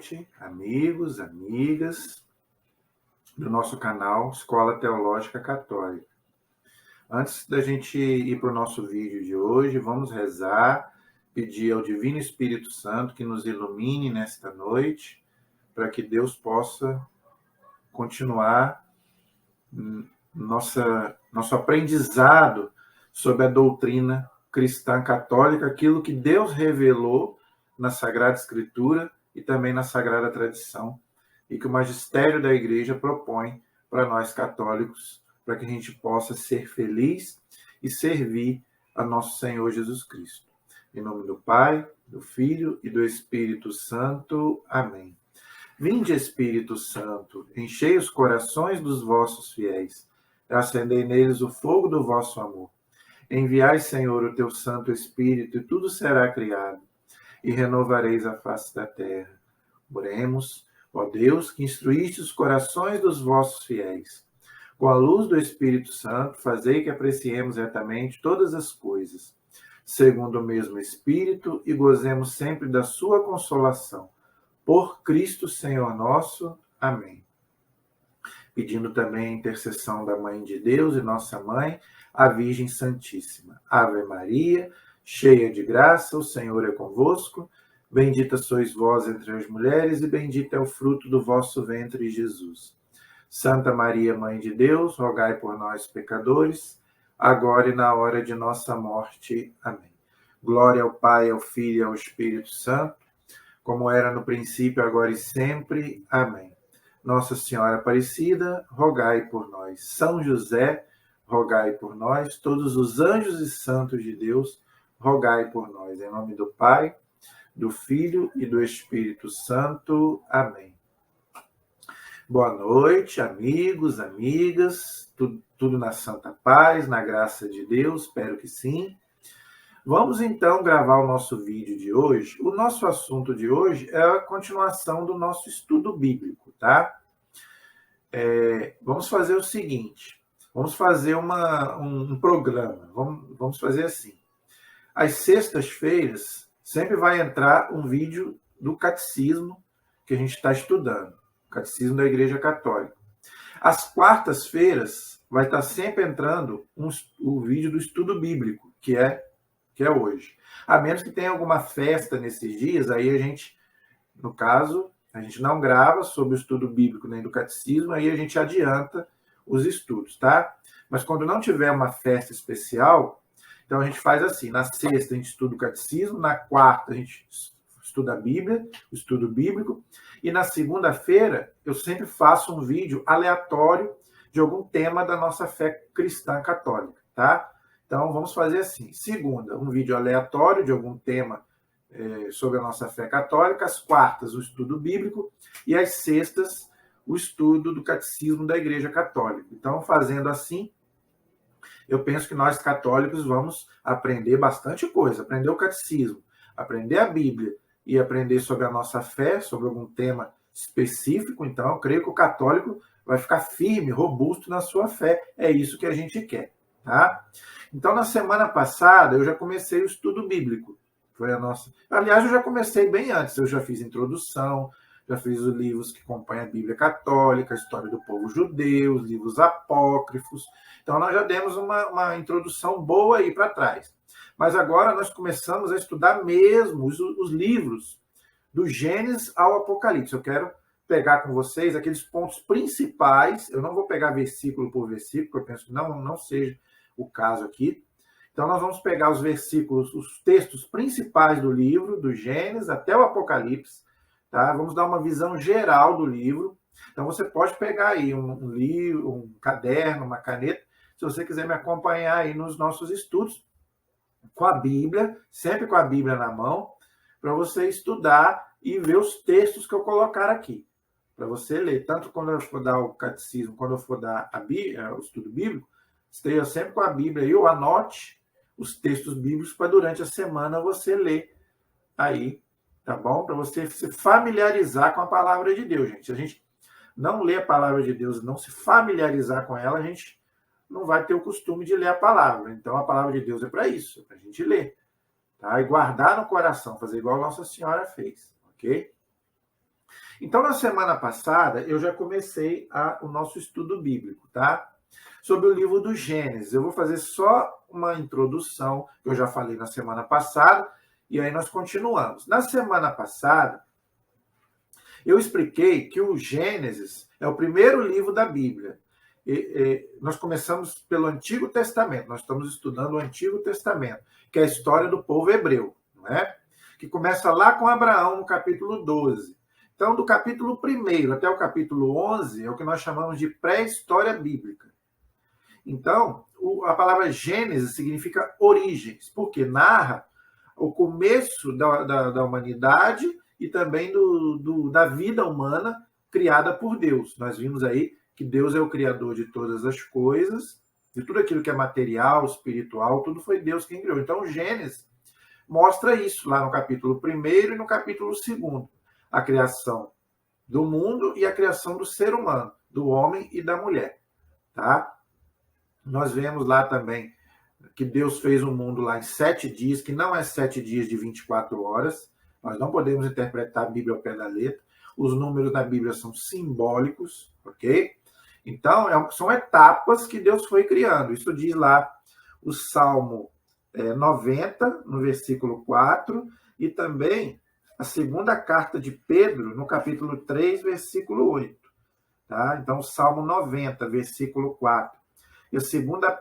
noite, amigos, amigas do nosso canal Escola Teológica Católica. Antes da gente ir para o nosso vídeo de hoje, vamos rezar, pedir ao Divino Espírito Santo que nos ilumine nesta noite, para que Deus possa continuar nosso aprendizado sobre a doutrina cristã católica, aquilo que Deus revelou na Sagrada Escritura e também na Sagrada Tradição, e que o magistério da Igreja propõe para nós católicos, para que a gente possa ser feliz e servir a nosso Senhor Jesus Cristo. Em nome do Pai, do Filho e do Espírito Santo. Amém. Vinde, Espírito Santo, enchei os corações dos vossos fiéis, acendei neles o fogo do vosso amor. Enviai, Senhor, o teu Santo Espírito, e tudo será criado, e renovareis a face da terra. Oremos, ó Deus, que instruíste os corações dos vossos fiéis. Com a luz do Espírito Santo, fazei que apreciemos retamente todas as coisas, segundo o mesmo Espírito, e gozemos sempre da sua consolação. Por Cristo, Senhor nosso. Amém. Pedindo também a intercessão da Mãe de Deus e nossa Mãe, a Virgem Santíssima. Ave Maria, cheia de graça, o Senhor é convosco. Bendita sois vós entre as mulheres, e bendito é o fruto do vosso ventre, Jesus. Santa Maria, Mãe de Deus, rogai por nós, pecadores, agora e na hora de nossa morte. Amém. Glória ao Pai, ao Filho e ao Espírito Santo, como era no princípio, agora e sempre. Amém. Nossa Senhora Aparecida, rogai por nós. São José, rogai por nós. Todos os anjos e santos de Deus, rogai por nós. Em nome do Pai, do Filho e do Espírito Santo. Amém. Boa noite, amigos, amigas. Tudo na santa paz, na graça de Deus, espero que sim. Vamos então gravar o nosso vídeo de hoje. O nosso assunto de hoje é a continuação do nosso estudo bíblico, tá? Vamos fazer o seguinte, vamos fazer um programa, vamos fazer assim. Às sextas-feiras sempre vai entrar um vídeo do catecismo que a gente está estudando, o Catecismo da Igreja Católica. Às quartas-feiras vai estar sempre entrando o vídeo do estudo bíblico, que é hoje. A menos que tenha alguma festa nesses dias, aí a gente, no caso, a gente não grava sobre o estudo bíblico nem do catecismo, aí a gente adianta os estudos, tá? Mas quando não tiver uma festa especial, então a gente faz assim, na sexta a gente estuda o catecismo, na quarta a gente estuda a Bíblia, o estudo bíblico, e na segunda-feira eu sempre faço um vídeo aleatório de algum tema da nossa fé cristã católica, tá? Então, vamos fazer assim. Segunda, um vídeo aleatório de algum tema sobre a nossa fé católica. Às quartas, o estudo bíblico. E às sextas, o estudo do catecismo da Igreja Católica. Então, fazendo assim, eu penso que nós católicos vamos aprender bastante coisa. Aprender o catecismo, aprender a Bíblia e aprender sobre a nossa fé, sobre algum tema específico. Então, eu creio que o católico vai ficar firme, robusto na sua fé. É isso que a gente quer, tá? Então, na semana passada, eu já comecei o estudo bíblico. Foi a nossa... Aliás, eu já comecei bem antes. Eu já fiz introdução, já fiz os livros que acompanham a Bíblia Católica, a história do povo judeu, os livros apócrifos. Então, nós já demos uma introdução boa aí para trás. Mas agora nós começamos a estudar mesmo os livros do Gênesis ao Apocalipse. Eu quero pegar com vocês aqueles pontos principais. Eu não vou pegar versículo por versículo, porque eu penso que não seja o caso aqui. Então, nós vamos pegar os versículos, os textos principais do livro, do Gênesis até o Apocalipse, tá? Vamos dar uma visão geral do livro. Então, você pode pegar aí um livro, um caderno, uma caneta, se você quiser me acompanhar aí nos nossos estudos, com a Bíblia, sempre com a Bíblia na mão, para você estudar e ver os textos que eu colocar aqui, para você ler. Tanto quando eu for dar o catecismo, quando eu for dar a Bíblia, o estudo bíblico, esteja sempre com a Bíblia aí, ou anote os textos bíblicos para durante a semana você ler aí, tá bom? Para você se familiarizar com a palavra de Deus, gente. Se a gente não ler a palavra de Deus e não se familiarizar com ela, a gente não vai ter o costume de ler a palavra. Então, a palavra de Deus é para isso, é para a gente ler, tá? E guardar no coração, fazer igual Nossa Senhora fez, ok? Então, na semana passada, eu já comecei o nosso estudo bíblico, tá? Sobre o livro do Gênesis. Eu vou fazer só uma introdução, que eu já falei na semana passada, e aí nós continuamos. Na semana passada, eu expliquei que o Gênesis é o primeiro livro da Bíblia. Nós começamos pelo Antigo Testamento, nós estamos estudando o Antigo Testamento, que é a história do povo hebreu, não é? Que começa lá com Abraão, no capítulo 12. Então, do capítulo 1 até o capítulo 11 é o que nós chamamos de pré-história bíblica. Então, a palavra Gênesis significa origens, porque narra o começo da humanidade e também da vida humana criada por Deus. Nós vimos aí que Deus é o criador de todas as coisas, de tudo aquilo que é material, espiritual, tudo foi Deus quem criou. Então, o Gênesis mostra isso lá no capítulo 1 e no capítulo 2, a criação do mundo e a criação do ser humano, do homem e da mulher, tá? Nós vemos lá também que Deus fez o mundo lá em 7 dias, que não é 7 dias de 24 horas. Nós não podemos interpretar a Bíblia ao pé da letra. Os números da Bíblia são simbólicos, ok? Então, são etapas que Deus foi criando. Isso diz lá o Salmo 90, no versículo 4, e também a segunda carta de Pedro, no capítulo 3, versículo 8. Tá? Então, o Salmo 90, versículo 4. E a 2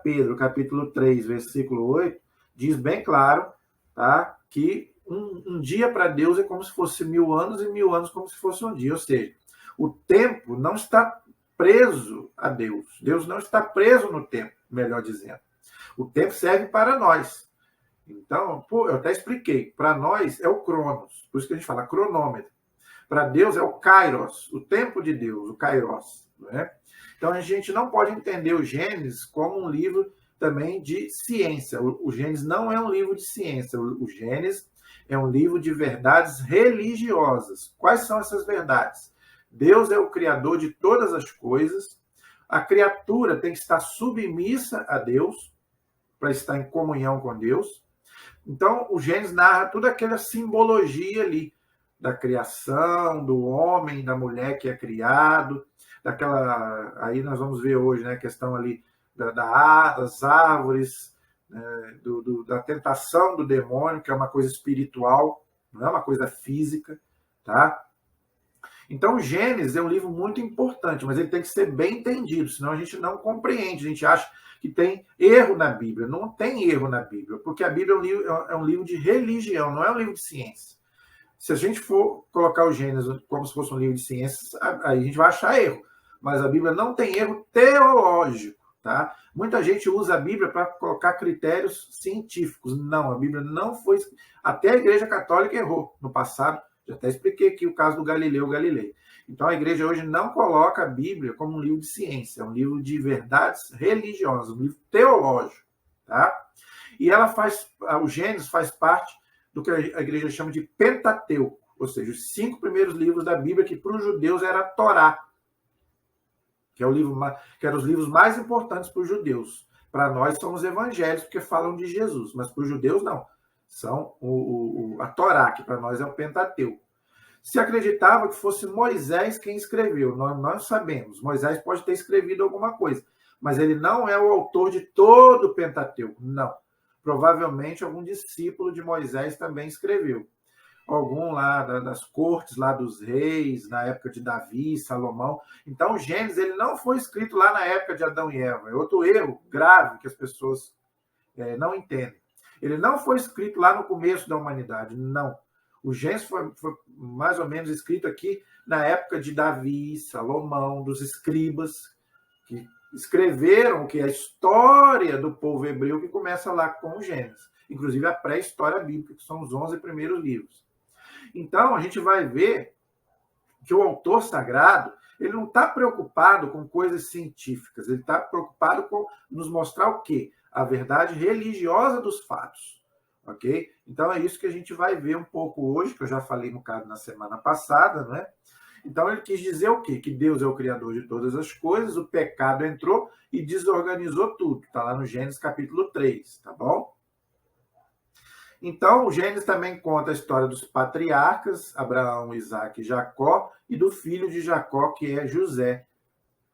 Pedro, capítulo 3, versículo 8, diz bem claro, tá, que um dia para Deus é como se fosse 1000 anos e 1000 anos como se fosse um dia. Ou seja, o tempo não está preso a Deus. Deus não está preso no tempo, melhor dizendo. O tempo serve para nós. Então, eu até expliquei, para nós é o Cronos, por isso que a gente fala cronômetro. Para Deus é o Kairos, o tempo de Deus, o Kairos, não é? Então, a gente não pode entender o Gênesis como um livro também de ciência. O Gênesis não é um livro de ciência. O Gênesis é um livro de verdades religiosas. Quais são essas verdades? Deus é o criador de todas as coisas. A criatura tem que estar submissa a Deus para estar em comunhão com Deus. Então, o Gênesis narra toda aquela simbologia ali da criação, do homem, da mulher que é criado, aí nós vamos ver hoje, né, a questão ali das árvores, da tentação do demônio, que é uma coisa espiritual, não é uma coisa física, tá? Então, o Gênesis é um livro muito importante, mas ele tem que ser bem entendido, senão a gente não compreende, a gente acha que tem erro na Bíblia. Não tem erro na Bíblia, porque a Bíblia é um livro de religião, não é um livro de ciência. Se a gente for colocar o Gênesis como se fosse um livro de ciências, aí a gente vai achar erro. Mas a Bíblia não tem erro teológico, tá? Muita gente usa a Bíblia para colocar critérios científicos. Não, a Bíblia não foi... Até a Igreja Católica errou no passado. Já até expliquei aqui o caso do Galileu Galilei. Então, a Igreja hoje não coloca a Bíblia como um livro de ciência. É um livro de verdades religiosas, um livro teológico, tá? E o Gênesis faz parte do que a Igreja chama de Pentateuco, ou seja, os 5 primeiros livros da Bíblia, que para os judeus era a Torá, que eram os livros mais importantes para os judeus. Para nós são os evangelhos, porque falam de Jesus, mas para os judeus não. São a Torá, que para nós é o Pentateuco. Se acreditava que fosse Moisés quem escreveu, nós não sabemos. Moisés pode ter escrevido alguma coisa, mas ele não é o autor de todo o Pentateuco, não. Provavelmente algum discípulo de Moisés também escreveu. Algum lá das cortes, lá dos reis, na época de Davi, Salomão. Então, o Gênesis ele não foi escrito lá na época de Adão e Eva. É outro erro grave que as pessoas não entendem. Ele não foi escrito lá no começo da humanidade, não. O Gênesis foi mais ou menos escrito aqui na época de Davi, Salomão, dos escribas, que escreveram que a história do povo hebreu que começa lá com o Gênesis. Inclusive a pré-história bíblica, que são os 11 primeiros livros. Então, a gente vai ver que o autor sagrado ele não está preocupado com coisas científicas, ele está preocupado com nos mostrar o quê? A verdade religiosa dos fatos. Ok? Então, é isso que a gente vai ver um pouco hoje, que eu já falei um bocado na semana passada, né? Então, ele quis dizer o quê? Que Deus é o criador de todas as coisas, o pecado entrou e desorganizou tudo. Está lá no Gênesis capítulo 3, tá bom? Então, o Gênesis também conta a história dos patriarcas, Abraão, Isaac e Jacó, e do filho de Jacó, que é José.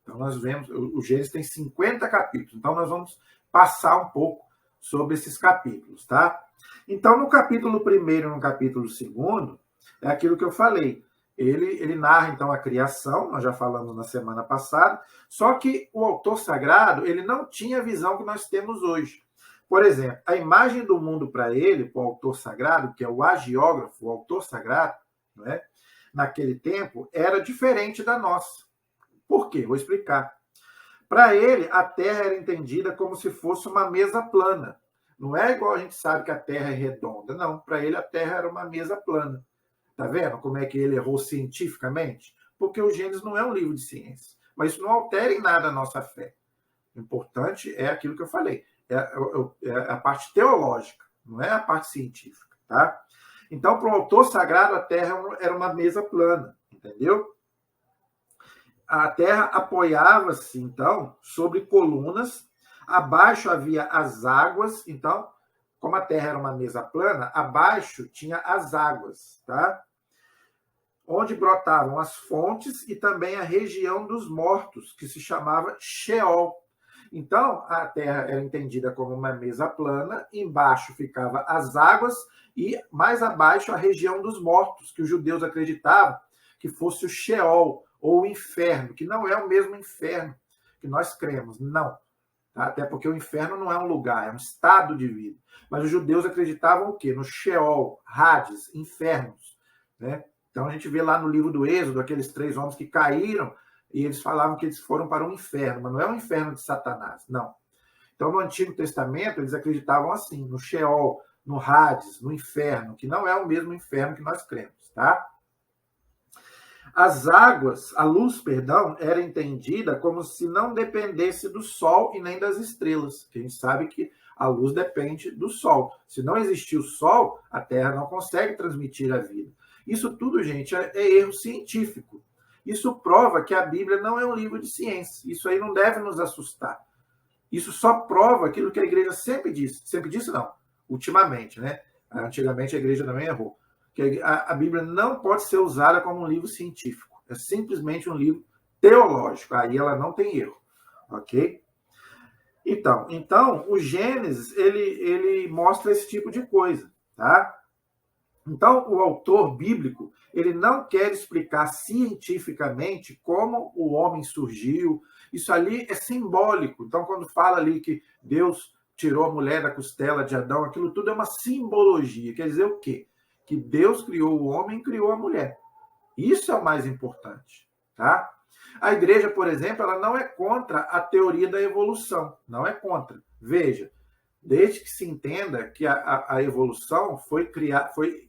Então, nós vemos, o Gênesis tem 50 capítulos, então nós vamos passar um pouco sobre esses capítulos, tá? Então, no capítulo 1º e no capítulo 2º, é aquilo que eu falei. Ele narra, então, a criação, nós já falamos na semana passada, só que o autor sagrado, ele não tinha a visão que nós temos hoje. Por exemplo, a imagem do mundo para ele, para o autor sagrado, que é o agiógrafo, o autor sagrado, não é? Naquele tempo, era diferente da nossa. Por quê? Vou explicar. Para ele, a Terra era entendida como se fosse uma mesa plana. Não é igual a gente sabe que a Terra é redonda. Não, para ele a Terra era uma mesa plana. Tá vendo como é que ele errou cientificamente? Porque o Gênesis não é um livro de ciência. Mas isso não altera em nada a nossa fé. O importante é aquilo que eu falei. É a parte teológica, não é a parte científica. Tá? Então, para o autor sagrado, a Terra era uma mesa plana. Entendeu? A Terra apoiava-se, então, sobre colunas. Abaixo havia as águas. Então, como a Terra era uma mesa plana, abaixo tinha as águas, tá? Onde brotavam as fontes e também a região dos mortos, que se chamava Sheol. Então, a Terra era entendida como uma mesa plana, embaixo ficava as águas e mais abaixo a região dos mortos, que os judeus acreditavam que fosse o Sheol, ou o inferno, que não é o mesmo inferno que nós cremos, não. Tá? Até porque o inferno não é um lugar, é um estado de vida. Mas os judeus acreditavam o quê? No Sheol, Hades, infernos. Né? Então a gente vê lá no livro do Êxodo, aqueles 3 homens que caíram, e eles falavam que eles foram para um inferno, mas não é um inferno de Satanás, não. Então no Antigo Testamento eles acreditavam assim, no Sheol, no Hades, no inferno, que não é o mesmo inferno que nós cremos, tá? As águas, a luz, perdão, era entendida como se não dependesse do Sol e nem das estrelas. A gente sabe que a luz depende do Sol. Se não existir o Sol, a Terra não consegue transmitir a vida. Isso tudo, gente, é erro científico. Isso prova que a Bíblia não é um livro de ciência. Isso aí não deve nos assustar. Isso só prova aquilo que a igreja sempre disse. Sempre disse, não. Ultimamente, né? Antigamente a igreja também errou. Que a Bíblia não pode ser usada como um livro científico. É simplesmente um livro teológico. Aí ela não tem erro. Ok? Então o Gênesis, ele mostra esse tipo de coisa. Tá? Então, o autor bíblico, ele não quer explicar cientificamente como o homem surgiu. Isso ali é simbólico. Então, quando fala ali que Deus tirou a mulher da costela de Adão, aquilo tudo é uma simbologia. Quer dizer o quê? Que Deus criou o homem e criou a mulher. Isso é o mais importante, tá? A igreja, por exemplo, ela não é contra a teoria da evolução, não é contra. Veja, desde que se entenda que a evolução foi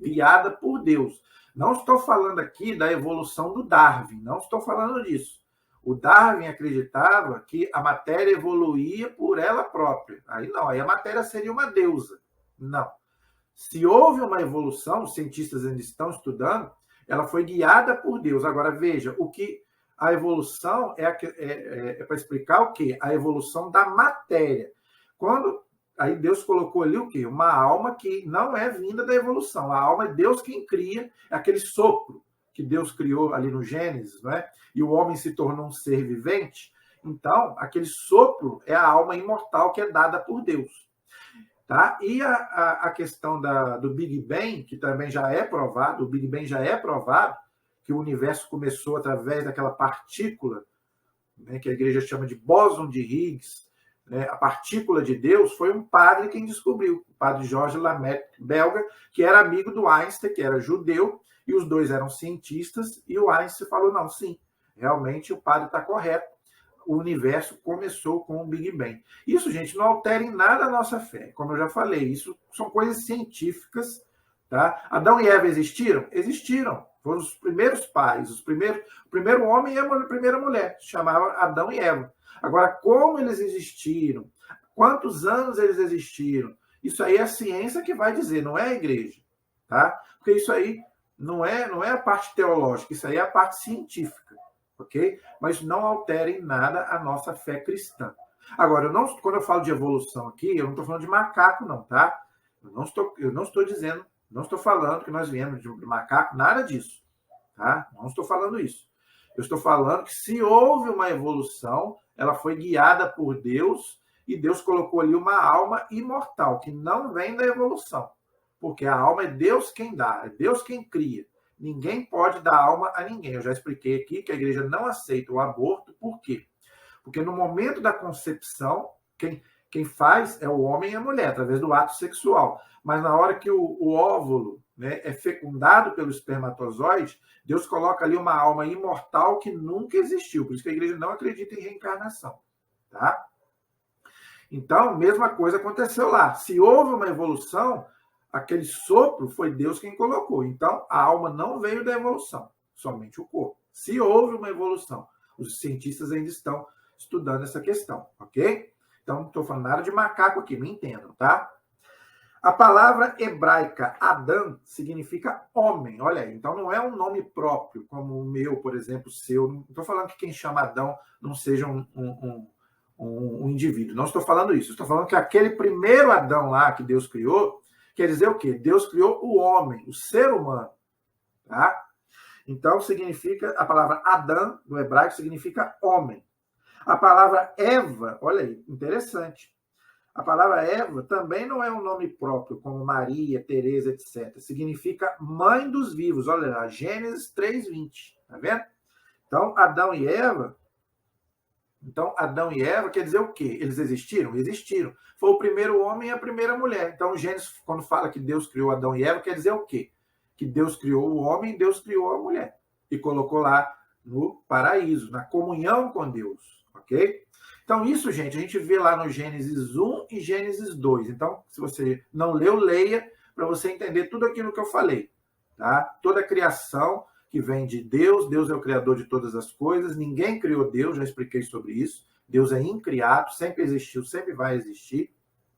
guiada por Deus. Não estou falando aqui da evolução do Darwin, não estou falando disso. O Darwin acreditava que a matéria evoluía por ela própria. Aí não, aí a matéria seria uma deusa. Não. Se houve uma evolução, os cientistas ainda estão estudando, ela foi guiada por Deus. Agora, veja, o que a evolução é para explicar o quê? A evolução da matéria. Aí Deus colocou ali o quê? Uma alma que não é vinda da evolução. A alma é Deus quem cria, é aquele sopro que Deus criou ali no Gênesis, não é? E o homem se tornou um ser vivente. Então, aquele sopro é a alma imortal que é dada por Deus. Tá? E a questão do Big Bang, que também já é provado, o Big Bang já é provado, que o universo começou através daquela partícula, né, que a igreja chama de bóson de Higgs, né, a partícula de Deus, foi um padre quem descobriu, o padre Georges Lamette, belga, que era amigo do Einstein, que era judeu, e os dois eram cientistas, e o Einstein falou, não, sim, realmente o padre está correto, o universo começou com o Big Bang. Isso, gente, não altera em nada a nossa fé. Como eu já falei, isso são coisas científicas. Tá? Adão e Eva existiram? Existiram. Foram os primeiros pais, o primeiro homem e a primeira mulher. Se chamava Adão e Eva. Agora, como eles existiram? Quantos anos eles existiram? Isso aí é a ciência que vai dizer, não é a igreja. Tá? Porque isso aí não é a parte teológica, isso aí é a parte científica. Ok? Mas não altera em nada a nossa fé cristã. Agora, quando eu falo de evolução aqui, eu não estou falando de macaco, não, tá? Eu não estou dizendo, não estou falando que nós viemos de macaco, nada disso. Tá? Não estou falando isso. Eu estou falando que se houve uma evolução, ela foi guiada por Deus e Deus colocou ali uma alma imortal, que não vem da evolução. Porque a alma é Deus quem dá, é Deus quem cria. Ninguém pode dar alma a ninguém. Eu já expliquei aqui que a igreja não aceita o aborto. Por quê? Porque no momento da concepção, quem faz é o homem e a mulher, através do ato sexual. Mas na hora que o óvulo, né, é fecundado pelo espermatozoide, Deus coloca ali uma alma imortal que nunca existiu. Por isso que a igreja não acredita em reencarnação. Tá? Então, mesma coisa aconteceu lá. Se houve uma evolução, aquele sopro foi Deus quem colocou. Então, a alma não veio da evolução, somente o corpo. Se houve uma evolução, os cientistas ainda estão estudando essa questão, ok? Então, não estou falando nada de macaco aqui, me entendam, tá? A palavra hebraica Adão significa homem, olha aí. Então, não é um nome próprio, como o meu, por exemplo, o seu. Não estou falando que quem chama Adão não seja um indivíduo. Não estou falando isso. Estou falando que aquele primeiro Adão lá que Deus criou, quer dizer o quê? Deus criou o homem, o ser humano, tá? Então, significa, a palavra Adão, no hebraico, significa homem. A palavra Eva, olha aí, interessante. A palavra Eva também não é um nome próprio, como Maria, Teresa, etc. Significa mãe dos vivos. Olha lá, Gênesis 3:20. Tá vendo? Então, Adão e Eva quer dizer o quê? Eles existiram? Existiram. Foi o primeiro homem e a primeira mulher. Então, Gênesis, quando fala que Deus criou Adão e Eva, quer dizer o quê? Que Deus criou o homem e Deus criou a mulher. E colocou lá no paraíso, na comunhão com Deus. Ok? Então, isso, gente, a gente vê lá no Gênesis 1 e Gênesis 2. Então, se você não leu, leia para você entender tudo aquilo que eu falei. Tá? Toda a criação que vem de Deus, Deus é o criador de todas as coisas, ninguém criou Deus, já expliquei sobre isso. Deus é incriado, sempre existiu, sempre vai existir.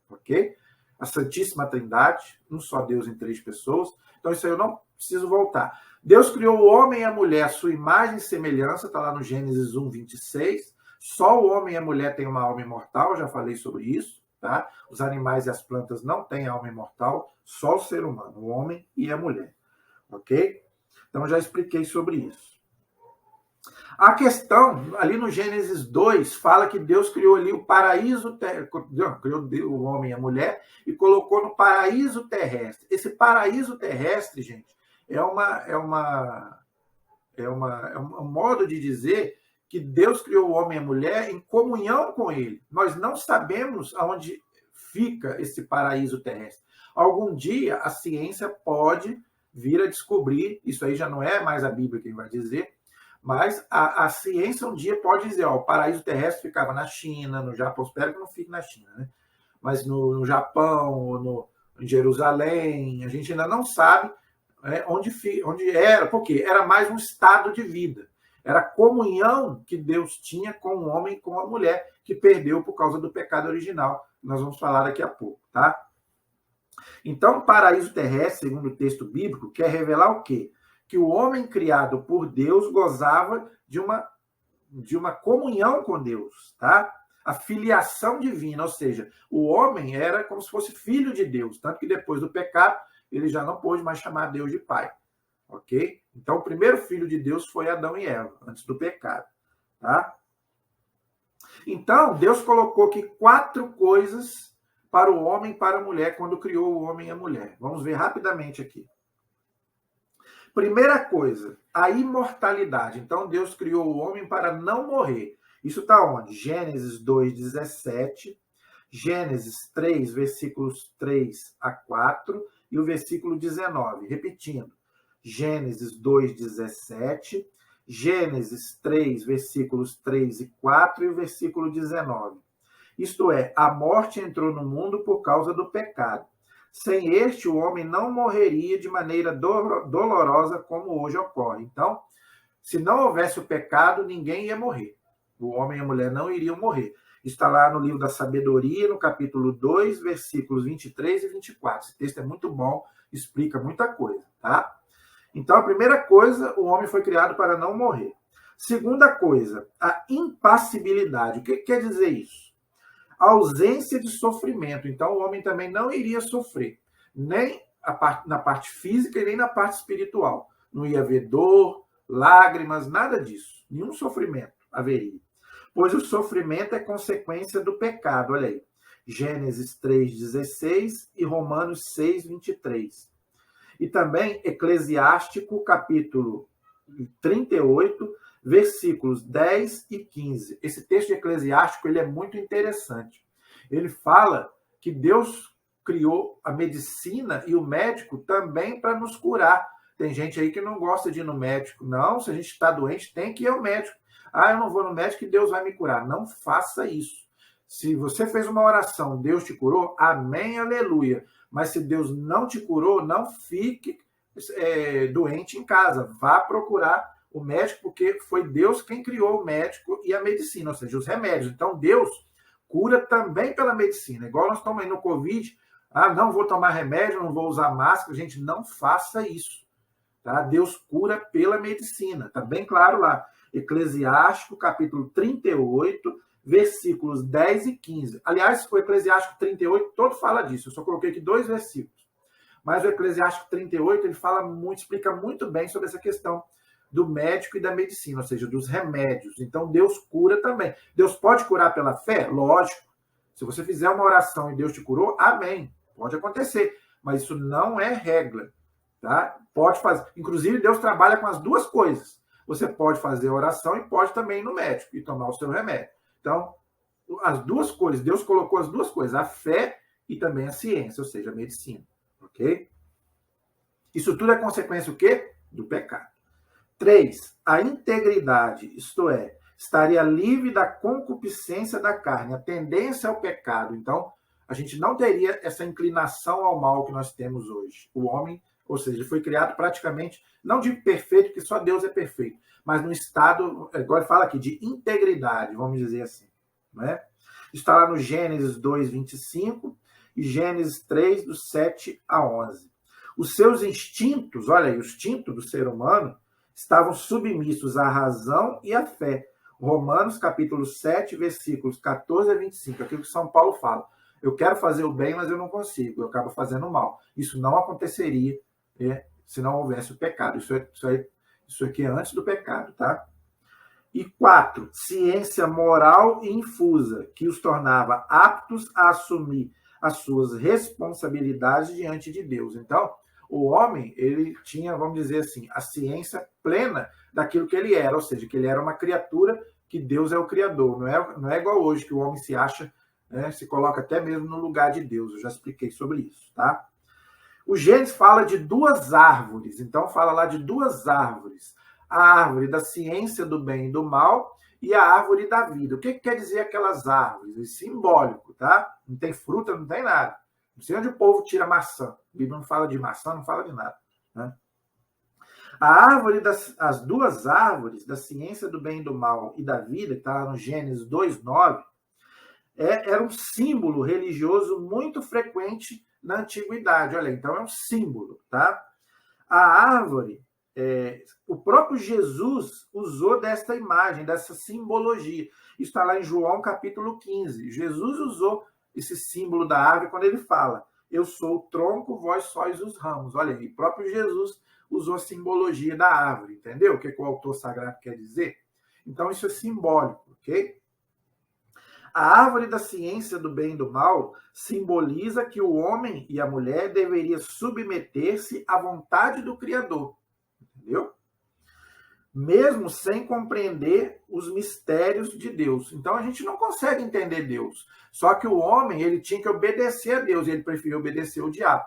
Ok? A Santíssima Trindade, um só Deus em 3 pessoas. Então, isso aí eu não preciso voltar. Deus criou o homem e a mulher à sua imagem e semelhança, está lá no Gênesis 1:26. Só o homem e a mulher têm uma alma imortal, já falei sobre isso, tá? Os animais e as plantas não têm alma imortal, só o ser humano, o homem e a mulher, ok? Então, já expliquei sobre isso. A questão, ali no Gênesis 2, fala que Deus criou ali o paraíso, criou o homem e a mulher e colocou no paraíso terrestre. Esse paraíso terrestre, gente, é um modo de dizer que Deus criou o homem e a mulher em comunhão com ele. Nós não sabemos aonde fica esse paraíso terrestre. Algum dia a ciência pode vir a descobrir, isso aí já não é mais a Bíblia quem vai dizer, mas a ciência um dia pode dizer, ó, o paraíso terrestre ficava na China, no Japão, espero que não fique na China, né? Mas no Japão, em Jerusalém, a gente ainda não sabe onde era, porque era mais um estado de vida. Era a comunhão que Deus tinha com o homem e com a mulher, que perdeu por causa do pecado original. Nós vamos falar daqui a pouco, tá? Então, o paraíso terrestre, segundo o texto bíblico, quer revelar o quê? Que o homem criado por Deus gozava de uma comunhão com Deus, tá? A filiação divina, ou seja, o homem era como se fosse filho de Deus, tanto que depois do pecado, ele já não pôde mais chamar Deus de pai. Ok? Então, o primeiro filho de Deus foi Adão e Eva, antes do pecado. Tá? Então, Deus colocou aqui 4 coisas para o homem e para a mulher quando criou o homem e a mulher. Vamos ver rapidamente aqui. Primeira coisa, a imortalidade. Então, Deus criou o homem para não morrer. Isso está onde? Gênesis 2:17, Gênesis 3, versículos 3 a 4 e o versículo 19. Repetindo. Gênesis 2:17, Gênesis 3, versículos 3 e 4 e o versículo 19. Isto é, a morte entrou no mundo por causa do pecado. Sem este, o homem não morreria de maneira dolorosa como hoje ocorre. Então, se não houvesse o pecado, ninguém ia morrer. O homem e a mulher não iriam morrer. Está lá no livro da Sabedoria, no capítulo 2, versículos 23 e 24. Esse texto é muito bom, explica muita coisa, tá? Então, a primeira coisa, o homem foi criado para não morrer. Segunda coisa, a impassibilidade. O que quer dizer isso? A ausência de sofrimento. Então, o homem também não iria sofrer. nem na parte física e nem na parte espiritual. Não ia haver dor, lágrimas, nada disso. Nenhum sofrimento haveria. Pois o sofrimento é consequência do pecado. Olha aí. Gênesis 3,16 e Romanos 6,23. E também Eclesiástico, capítulo 38, versículos 10 e 15. Esse texto de Eclesiástico ele é muito interessante. Ele fala que Deus criou a medicina e o médico também para nos curar. Tem gente aí que não gosta de ir no médico. Não, se a gente está doente, tem que ir ao médico. Ah, eu não vou no médico e Deus vai me curar. Não faça isso. Se você fez uma oração, Deus te curou, amém, aleluia. Mas se Deus não te curou, não fique doente em casa. Vá procurar o médico, porque foi Deus quem criou o médico e a medicina, ou seja, os remédios. Então, Deus cura também pela medicina. Igual nós estamos aí no Covid, não vou tomar remédio, não vou usar máscara. Gente, não faça isso. Tá? Deus cura pela medicina. Está bem claro lá. Eclesiástico, capítulo 38, versículos 10 e 15. Aliás, o Eclesiástico 38 todo fala disso. Eu só coloquei aqui 2 versículos. Mas o Eclesiástico 38, ele fala muito, explica muito bem sobre essa questão do médico e da medicina, ou seja, dos remédios. Então, Deus cura também. Deus pode curar pela fé? Lógico. Se você fizer uma oração e Deus te curou, amém. Pode acontecer. Mas isso não é regra. Tá? Pode fazer. Inclusive, Deus trabalha com as duas coisas. Você pode fazer a oração e pode também ir no médico e tomar o seu remédio. Então, as duas coisas, Deus colocou as duas coisas, a fé e também a ciência, ou seja, a medicina. Ok? Isso tudo é consequência o quê? Do pecado. 3. A integridade, isto é, estaria livre da concupiscência da carne, a tendência ao pecado. Então, a gente não teria essa inclinação ao mal que nós temos hoje. O homem, ou seja, ele foi criado praticamente, não de perfeito, porque só Deus é perfeito, mas num estado, agora fala aqui, de integridade, vamos dizer assim. Né? Está lá no Gênesis 2:25 e Gênesis 3, do 7 a 11. Os seus instintos, olha aí, o instinto do ser humano, estavam submissos à razão e à fé. Romanos, capítulo 7, versículos 14 a 25, aquilo que São Paulo fala. Eu quero fazer o bem, mas eu não consigo, eu acabo fazendo o mal. Isso não aconteceria se não houvesse o pecado. Isso aqui é antes do pecado, tá? E 4, ciência moral e infusa, que os tornava aptos a assumir as suas responsabilidades diante de Deus. Então, o homem, ele tinha, vamos dizer assim, a ciência plena daquilo que ele era, ou seja, que ele era uma criatura que Deus é o Criador. Não é igual hoje, que o homem se acha, se coloca até mesmo no lugar de Deus. Eu já expliquei sobre isso, tá? O Gênesis fala de 2 árvores, então fala lá de 2 árvores. A árvore da ciência do bem e do mal e a árvore da vida. O que quer dizer aquelas árvores? É simbólico, tá? Não tem fruta, não tem nada. Não sei onde o povo tira maçã. A Bíblia não fala de maçã, não fala de nada. Né? As 2 árvores da ciência do bem e do mal e da vida, que está lá no Gênesis 2:9, era um símbolo religioso muito frequente na antiguidade. Olha, então é um símbolo, tá? A árvore, o próprio Jesus usou desta imagem, dessa simbologia. Isso está lá em João capítulo 15. Jesus usou esse símbolo da árvore quando ele fala: eu sou o tronco, vós sois os ramos. Olha aí, o próprio Jesus usou a simbologia da árvore, entendeu? O que o autor sagrado quer dizer? Então isso é simbólico, ok? A árvore da ciência do bem e do mal simboliza que o homem e a mulher deveriam submeter-se à vontade do Criador, entendeu? Mesmo sem compreender os mistérios de Deus. Então a gente não consegue entender Deus. Só que o homem, ele tinha que obedecer a Deus, e ele preferiu obedecer o diabo.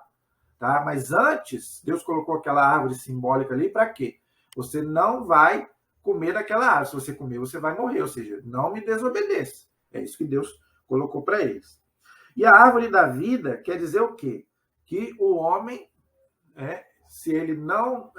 Tá? Mas antes, Deus colocou aquela árvore simbólica ali para quê? Você não vai comer daquela árvore. Se você comer, você vai morrer. Ou seja, não me desobedeça. É isso que Deus colocou para eles. E a árvore da vida quer dizer o quê? Que o homem, se ele não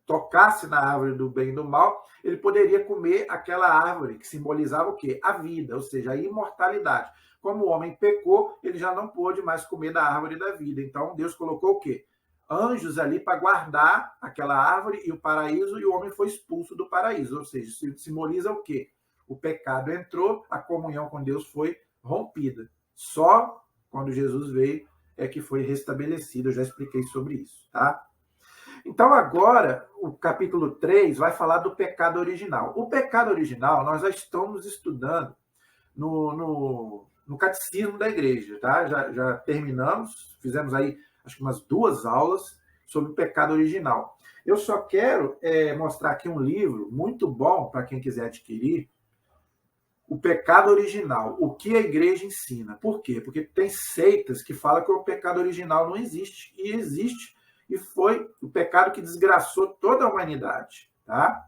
tocasse na árvore do bem e do mal, ele poderia comer aquela árvore que simbolizava o quê? A vida, ou seja, a imortalidade. Como o homem pecou, ele já não pôde mais comer da árvore da vida. Então, Deus colocou o quê? Anjos ali para guardar aquela árvore e o paraíso, e o homem foi expulso do paraíso. Ou seja, simboliza o quê? O pecado entrou, a comunhão com Deus foi rompida. Só quando Jesus veio, é que foi restabelecido. Eu já expliquei sobre isso, tá? Então, agora, o capítulo 3 vai falar do pecado original. O pecado original, nós já estamos estudando no catecismo da igreja, tá? Já terminamos, fizemos aí, acho que umas 2 aulas sobre o pecado original. Eu só quero mostrar aqui um livro muito bom para quem quiser adquirir, O Pecado Original, o que a igreja ensina. Por quê? Porque tem seitas que falam que o pecado original não existe, e existe, e foi o pecado que desgraçou toda a humanidade, tá?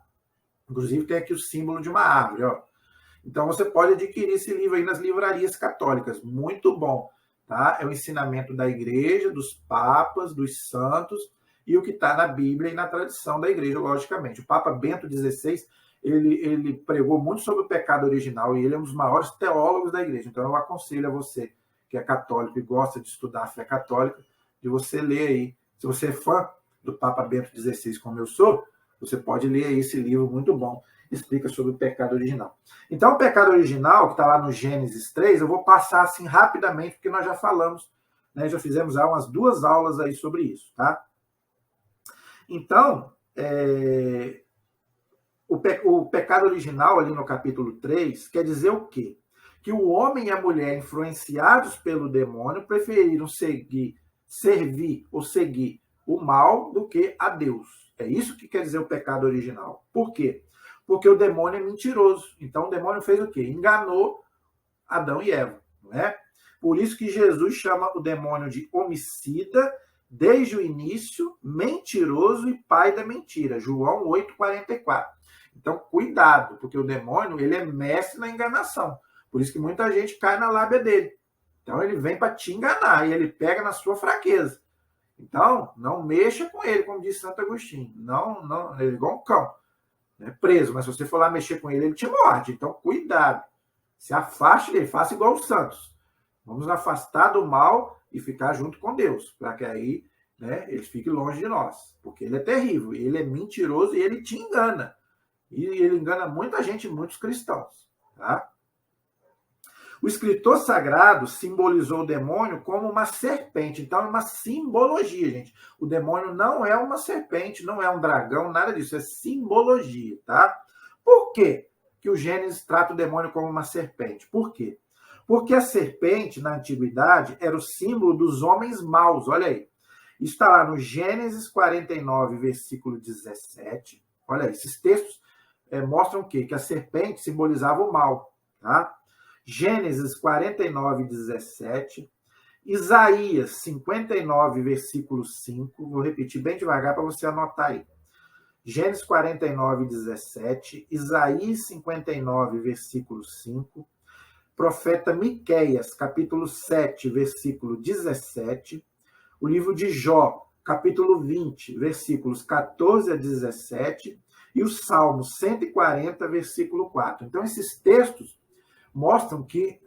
Inclusive tem aqui o símbolo de uma árvore, ó. Então você pode adquirir esse livro aí nas livrarias católicas, muito bom, tá? É o ensinamento da igreja, dos papas, dos santos, e o que está na Bíblia e na tradição da igreja, logicamente. O Papa Bento XVI, ele pregou muito sobre o pecado original, e ele é um dos maiores teólogos da igreja. Então eu aconselho a você, que é católico e gosta de estudar a fé católica, de você ler aí. Se você é fã do Papa Bento XVI, como eu sou, você pode ler aí esse livro muito bom, explica sobre o pecado original. Então, o pecado original, que está lá no Gênesis 3, eu vou passar assim rapidamente, porque nós já falamos, né, já fizemos umas 2 aulas aí sobre isso, tá? Então, o pecado original, ali no capítulo 3, quer dizer o quê? Que o homem e a mulher, influenciados pelo demônio, preferiram servir ou seguir o mal do que a Deus. É isso que quer dizer o pecado original. Por quê? Porque o demônio é mentiroso. Então, o demônio fez o quê? Enganou Adão e Eva, não é? Por isso que Jesus chama o demônio de homicida, desde o início, mentiroso e pai da mentira. João 8,44. Então, cuidado, porque o demônio, ele é mestre na enganação. Por isso que muita gente cai na lábia dele. Então, ele vem para te enganar, e ele pega na sua fraqueza. Então, não mexa com ele, como diz Santo Agostinho. Não, ele é igual um cão, né, preso, mas se você for lá mexer com ele, ele te morde. Então, cuidado. Se afaste dele, faça igual os santos. Vamos afastar do mal e ficar junto com Deus, para que aí, né, ele fique longe de nós. Porque ele é terrível, ele é mentiroso e ele te engana. E ele engana muita gente, muitos cristãos, tá? O escritor sagrado simbolizou o demônio como uma serpente. Então, é uma simbologia, gente. O demônio não é uma serpente, não é um dragão, nada disso. É simbologia, tá? Por quê que o Gênesis trata o demônio como uma serpente? Por quê? Porque a serpente, na antiguidade, era o símbolo dos homens maus. Olha aí. Está lá no Gênesis 49, versículo 17. Olha aí, esses textos mostram o quê? Que a serpente simbolizava o mal, tá? Gênesis 49, 17, Isaías 59, versículo 5, vou repetir bem devagar para você anotar aí. Gênesis 49, 17, Isaías 59, versículo 5, profeta Miqueias, capítulo 7, versículo 17, o livro de Jó, capítulo 20, versículos 14 a 17, e o Salmo 140, versículo 4. Então, esses textos mostram que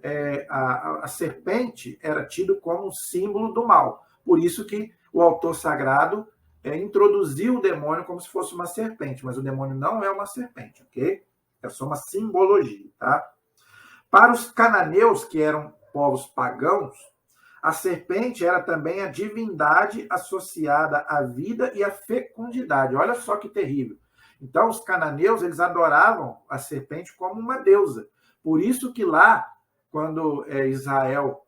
a serpente era tido como um símbolo do mal. Por isso que o autor sagrado introduziu o demônio como se fosse uma serpente, mas o demônio não é uma serpente, ok? É só uma simbologia, tá? Para os cananeus, que eram povos pagãos, a serpente era também a divindade associada à vida e à fecundidade. Olha só que terrível. Então, os cananeus, eles adoravam a serpente como uma deusa. Por isso que lá, quando Israel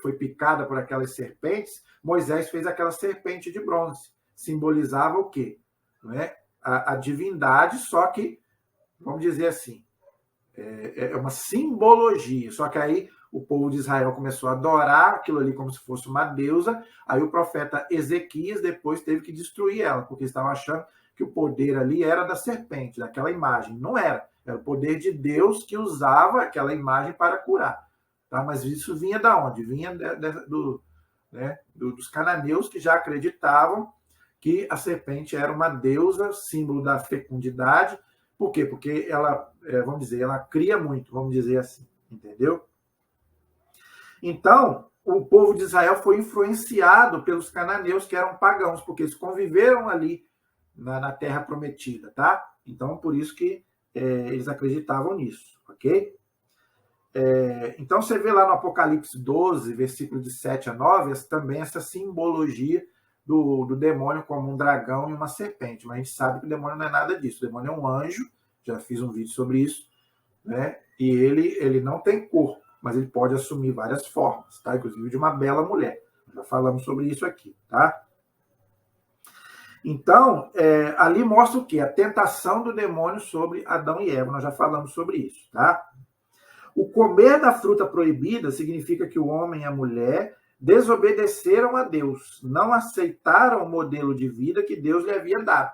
foi picada por aquelas serpentes, Moisés fez aquela serpente de bronze. Simbolizava o quê? Não é? A divindade, só que, vamos dizer assim, é uma simbologia. Só que aí o povo de Israel começou a adorar aquilo ali como se fosse uma deusa. Aí o profeta Ezequias depois teve que destruir ela, porque estavam achando que o poder ali era da serpente, daquela imagem. Não era. Era o poder de Deus que usava aquela imagem para curar. Tá? Mas isso vinha de onde? Vinha dos cananeus, que já acreditavam que a serpente era uma deusa, símbolo da fecundidade. Por quê? Porque ela, vamos dizer, ela cria muito, vamos dizer assim. Entendeu? Então, o povo de Israel foi influenciado pelos cananeus, que eram pagãos, porque eles conviveram ali na Terra Prometida, tá? Então, por isso que eles acreditavam nisso, ok? Então, você vê lá no Apocalipse 12, versículo de 7 a 9, também essa simbologia do demônio como um dragão e uma serpente. Mas a gente sabe que o demônio não é nada disso. O demônio é um anjo, já fiz um vídeo sobre isso, né? E ele não tem corpo, mas ele pode assumir várias formas, tá? Inclusive de uma bela mulher. Já falamos sobre isso aqui, tá? Então, ali mostra o quê? A tentação do demônio sobre Adão e Eva. Nós já falamos sobre isso, tá? O comer da fruta proibida significa que o homem e a mulher desobedeceram a Deus, não aceitaram o modelo de vida que Deus lhe havia dado.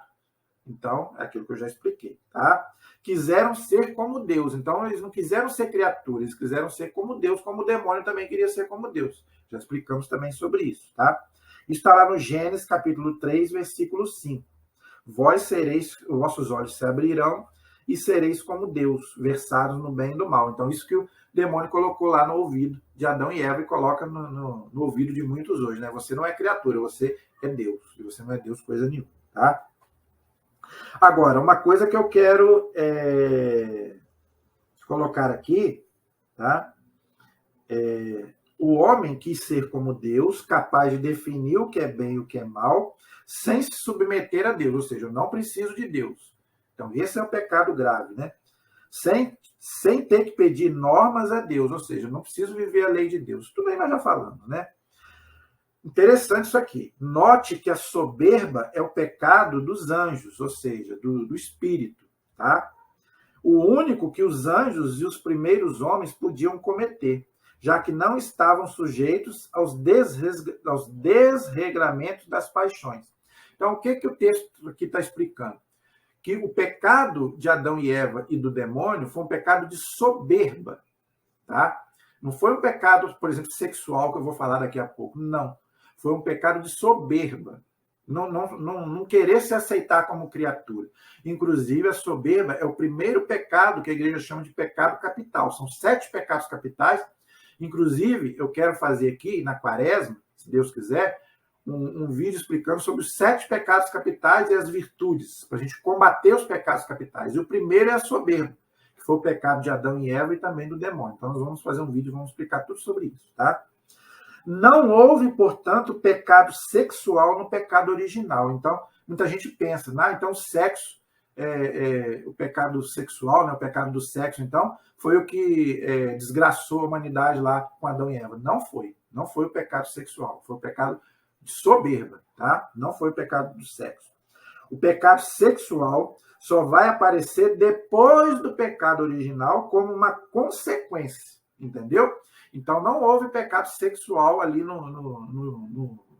Então, é aquilo que eu já expliquei, tá? Quiseram ser como Deus. Então, eles não quiseram ser criaturas, eles quiseram ser como Deus, como o demônio também queria ser como Deus. Já explicamos também sobre isso, tá? Está lá no Gênesis, capítulo 3, versículo 5. Vós sereis, vossos olhos se abrirão e sereis como Deus, versados no bem e no mal. Então, isso que o demônio colocou lá no ouvido de Adão e Eva e coloca no ouvido de muitos hoje, né? Você não é criatura, você é Deus. E você não é Deus coisa nenhuma, tá? Agora, uma coisa que eu quero colocar aqui, tá? O homem quis ser como Deus, capaz de definir o que é bem e o que é mal, sem se submeter a Deus, ou seja, eu não preciso de Deus. Então, esse é o pecado grave, né? Sem ter que pedir normas a Deus, ou seja, eu não preciso viver a lei de Deus. Tudo aí nós já falamos, né? Interessante isso aqui. Note que a soberba é o pecado dos anjos, ou seja, do espírito, tá? O único que os anjos e os primeiros homens podiam cometer, já que não estavam sujeitos aos desregramentos das paixões. Então, o que o texto aqui está explicando? Que o pecado de Adão e Eva e do demônio foi um pecado de soberba, tá? Não foi um pecado, por exemplo, sexual, que eu vou falar daqui a pouco. Não. Foi um pecado de soberba. Não querer se aceitar como criatura. Inclusive, a soberba é o primeiro pecado que a igreja chama de pecado capital. São 7 pecados capitais. Inclusive, eu quero fazer aqui, na quaresma, se Deus quiser, um vídeo explicando sobre os 7 pecados capitais e as virtudes, para a gente combater os pecados capitais. E o primeiro é a soberba, que foi o pecado de Adão e Eva e também do demônio. Então, nós vamos fazer um vídeo e vamos explicar tudo sobre isso, tá? Não houve, portanto, pecado sexual no pecado original. Então, muita gente pensa, então o sexo, o pecado sexual, né, o pecado do sexo, então, foi o que desgraçou a humanidade lá com Adão e Eva. Não foi. Não foi o pecado sexual. Foi o pecado de soberba, tá? Não foi o pecado do sexo. O pecado sexual só vai aparecer depois do pecado original como uma consequência, entendeu? Então, não houve pecado sexual ali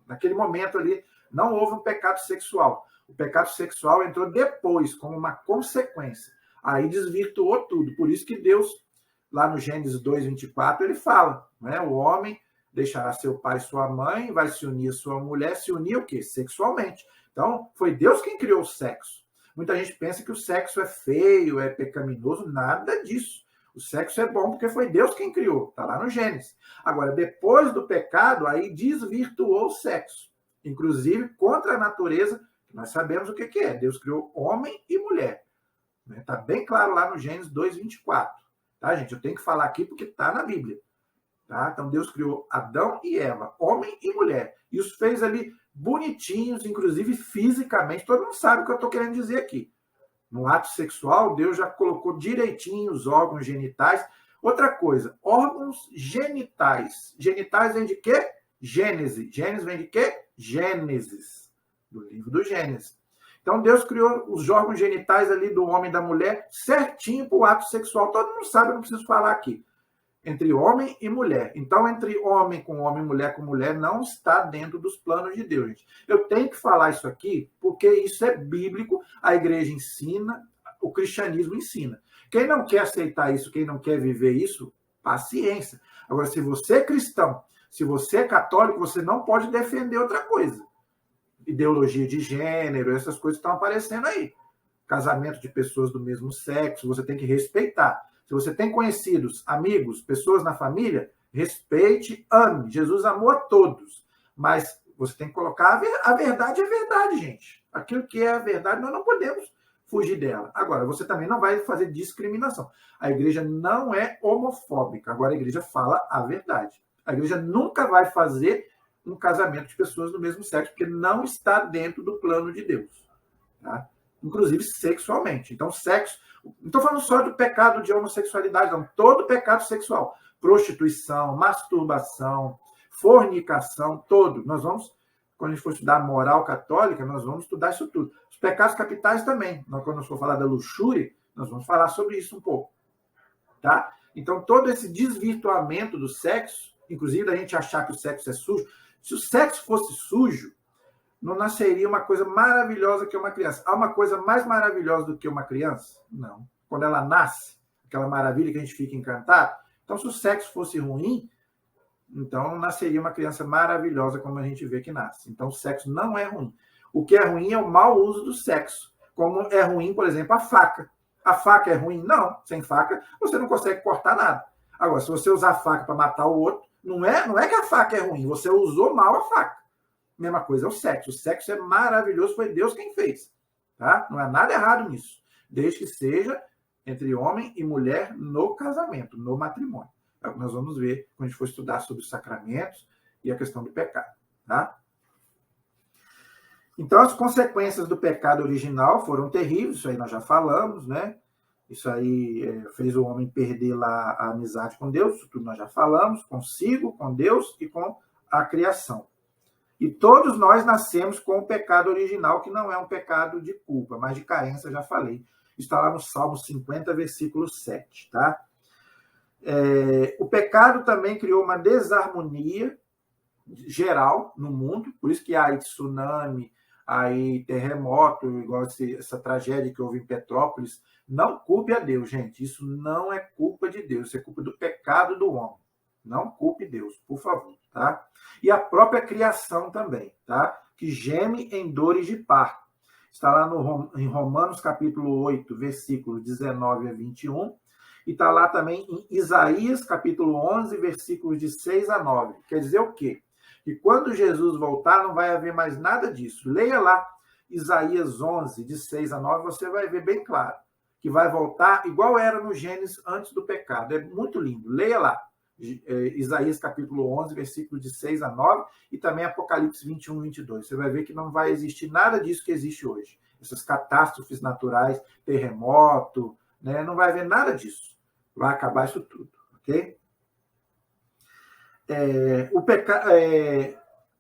naquele momento ali, não houve um pecado sexual. O pecado sexual entrou depois, como uma consequência. Aí desvirtuou tudo. Por isso que Deus, lá no Gênesis 2:24, ele fala, né? O homem deixará seu pai e sua mãe, vai se unir à sua mulher, se unir o quê? Sexualmente. Então, foi Deus quem criou o sexo. Muita gente pensa que o sexo é feio, é pecaminoso, nada disso. O sexo é bom porque foi Deus quem criou, está lá no Gênesis. Agora, depois do pecado, aí desvirtuou o sexo. Inclusive, contra a natureza, nós sabemos o que é. Deus criou homem e mulher. Está bem claro lá no Gênesis 2:24. Tá, gente? Eu tenho que falar aqui porque está na Bíblia. Tá? Então, Deus criou Adão e Eva, homem e mulher. E os fez ali bonitinhos, inclusive fisicamente. Todo mundo sabe o que eu estou querendo dizer aqui. No ato sexual, Deus já colocou direitinho os órgãos genitais. Outra coisa, órgãos genitais. Genitais vem de quê? Gênese. Gênesis vem de quê? Gênesis. Do livro do Gênesis. Então, Deus criou os órgãos genitais ali do homem e da mulher certinho para o ato sexual. Todo mundo sabe, eu não preciso falar aqui. Entre homem e mulher. Então, entre homem com homem, mulher com mulher, não está dentro dos planos de Deus, gente. Eu tenho que falar isso aqui porque isso é bíblico, a igreja ensina, o cristianismo ensina. Quem não quer aceitar isso, quem não quer viver isso, paciência. Agora, se você é cristão, se você é católico, você não pode defender outra coisa. Ideologia de gênero, essas coisas estão aparecendo aí. Casamento de pessoas do mesmo sexo, você tem que respeitar. Se você tem conhecidos, amigos, pessoas na família, respeite, ame. Jesus amou a todos. Mas você tem que colocar a verdade é verdade, gente. Aquilo que é a verdade, nós não podemos fugir dela. Agora, você também não vai fazer discriminação. A igreja não é homofóbica. Agora, a igreja fala a verdade. A igreja nunca vai fazer um casamento de pessoas do mesmo sexo, porque não está dentro do plano de Deus. Tá? Inclusive sexualmente. Então, sexo... Não estou falando só do pecado de homossexualidade, não. Todo pecado sexual. Prostituição, masturbação, fornicação, todo. Nós vamos, quando a gente for estudar moral católica, nós vamos estudar isso tudo. Os pecados capitais também. Quando nós for falar da luxúria, nós vamos falar sobre isso um pouco. Tá? Então, todo esse desvirtuamento do sexo, inclusive da gente achar que o sexo é sujo, se o sexo fosse sujo, não nasceria uma coisa maravilhosa que é uma criança. Há uma coisa mais maravilhosa do que uma criança? Não. Quando ela nasce, aquela maravilha que a gente fica encantado. Então, se o sexo fosse ruim, então não nasceria uma criança maravilhosa como a gente vê que nasce. Então, o sexo não é ruim. O que é ruim é o mau uso do sexo. Como é ruim, por exemplo, a faca. A faca é ruim? Não. Sem faca, você não consegue cortar nada. Agora, se você usar a faca para matar o outro, não é que a faca é ruim, você usou mal a faca. Mesma coisa é o sexo. O sexo é maravilhoso, foi Deus quem fez. Tá? Não há nada errado nisso. Desde que seja entre homem e mulher no casamento, no matrimônio. É o que nós vamos ver quando a gente for estudar sobre os sacramentos e a questão do pecado. Tá? Então, as consequências do pecado original foram terríveis, isso aí nós já falamos, né? Isso aí fez o homem perder lá a amizade com Deus, isso tudo nós já falamos, consigo, com Deus e com a criação. E todos nós nascemos com o pecado original, que não é um pecado de culpa, mas de carência, já falei. Está lá no Salmo 50, versículo 7, tá? O pecado também criou uma desarmonia geral no mundo, por isso que há aí tsunami, aí terremoto, igual essa tragédia que houve em Petrópolis. Não culpe a Deus, gente. Isso não é culpa de Deus, isso é culpa do pecado do homem. Não culpe Deus, por favor, tá? E a própria criação também, tá? Que geme em dores de parto. Está lá em Romanos, capítulo 8, versículos 19 a 21. E está lá também em Isaías, capítulo 11, versículos de 6 a 9. Quer dizer o quê? Que quando Jesus voltar, não vai haver mais nada disso. Leia lá Isaías 11, de 6 a 9, você vai ver bem claro. Que vai voltar igual era no Gênesis antes do pecado. É muito lindo. Leia lá. Isaías capítulo 11, versículos de 6 a 9, e também Apocalipse 21, 22. Você vai ver que não vai existir nada disso que existe hoje. Essas catástrofes naturais, terremoto, né? Não vai haver nada disso. Vai acabar isso tudo, ok?